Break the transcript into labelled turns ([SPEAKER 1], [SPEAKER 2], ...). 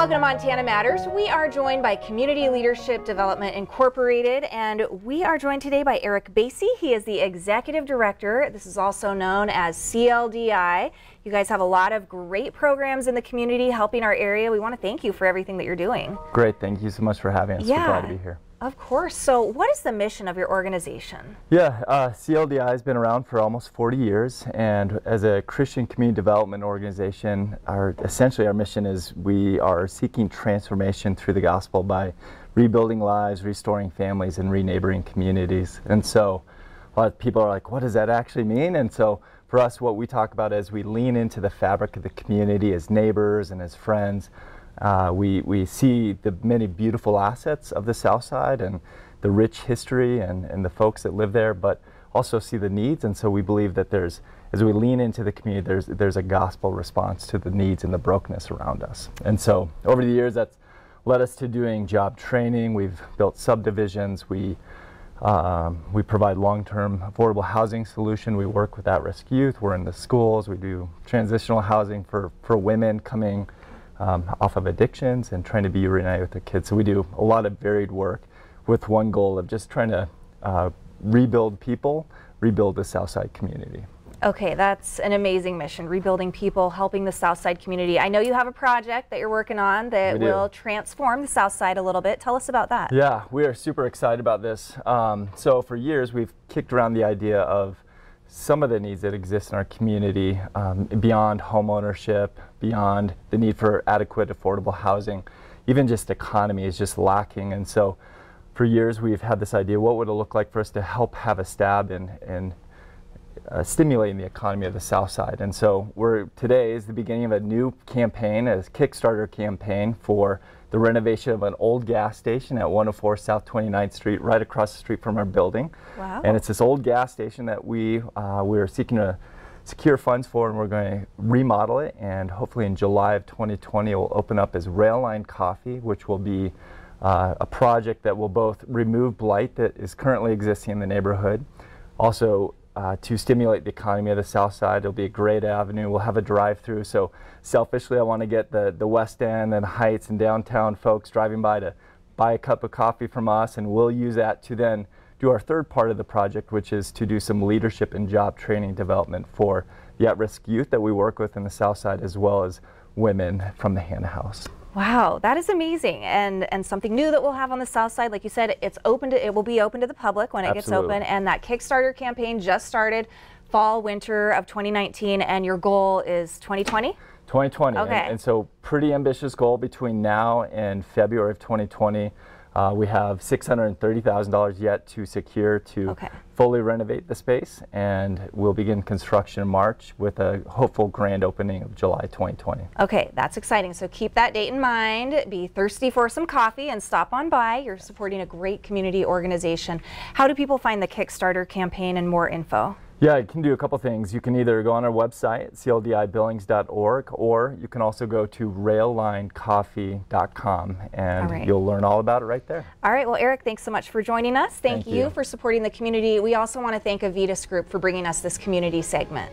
[SPEAKER 1] Welcome to Montana Matters. We are joined by Community Leadership Development Incorporated, and we are joined today by Eric Basie. He is the Executive Director. This is also known as CLDI. You guys have a lot of great programs in the community helping our area. We want to thank you for everything that you're doing.
[SPEAKER 2] Great, thank you so much for having us. We're glad to be here.
[SPEAKER 1] Of course. So what is the mission of your organization?
[SPEAKER 2] Yeah, CLDI has been around for almost 40 years, and as a Christian community development organization, essentially our mission is we are seeking transformation through the gospel by rebuilding lives, restoring families, and re-neighboring communities. And so a lot of people are like, what does that actually mean? And so for us, what we talk about is we lean into the fabric of the community as neighbors and as friends. We see the many beautiful assets of the South Side and the rich history and the folks that live there, but also see the needs. And so we believe that as we lean into the community, there's a gospel response to the needs and the brokenness around us. And so over the years, that's led us to doing job training. We've built subdivisions. We provide long-term affordable housing solution. We work with at-risk youth. We're in the schools. We do transitional housing for women coming off of addictions and trying to be reunited with their kids. So we do a lot of varied work with one goal of just trying to rebuild people, rebuild the Southside community.
[SPEAKER 1] Okay, that's an amazing mission, rebuilding people, helping the Southside community. I know you have a project that you're working on that will transform the Southside a little bit. Tell us about that.
[SPEAKER 2] Yeah, we are super excited about this. So for years we've kicked around the idea of some of the needs that exist in our community beyond home ownership, beyond the need for adequate affordable housing, even just economy is just lacking. And so for years we've had this idea, what would it look like for us to help have a stab in stimulating the economy of the South Side. And so today is the beginning of a new campaign, a Kickstarter campaign for the renovation of an old gas station at 104 South 29th Street, right across the street from our building.
[SPEAKER 1] Wow.
[SPEAKER 2] And it's this old gas station that we're seeking to secure funds for, and we're going to remodel it, and hopefully in July of 2020 it will open up as Rail Line Coffee, which will be a project that will both remove blight that is currently existing in the neighborhood, also to stimulate the economy of the South Side. It'll be a great avenue. We'll have a drive-through. So selfishly, I want to get the West End and Heights and downtown folks driving by to buy a cup of coffee from us, and we'll use that to then do our third part of the project, which is to do some leadership and job training development for the at-risk youth that we work with in the South Side, as well as women from the Hannah House.
[SPEAKER 1] Wow, that is amazing, and something new that we'll have on the South Side. Like you said, it will be open to the public when it gets open, and that Kickstarter campaign just started fall, winter of 2019, and your goal is 2020?
[SPEAKER 2] 2020,
[SPEAKER 1] okay.
[SPEAKER 2] And so pretty ambitious goal between now and February of 2020. We have $630,000 yet to secure to fully renovate the space, and we'll begin construction in March with a hopeful grand opening of July 2020.
[SPEAKER 1] Okay, that's exciting. So keep that date in mind. Be thirsty for some coffee and stop on by. You're supporting a great community organization. How do people find the Kickstarter campaign and more info?
[SPEAKER 2] Yeah, you can do a couple things. You can either go on our website, cldibillings.org, or you can also go to raillinecoffee.com, and you'll learn all about it right there.
[SPEAKER 1] All right, well, Eric, thanks so much for joining us. Thank you for supporting the community. We also want to thank Avitas Group for bringing us this community segment.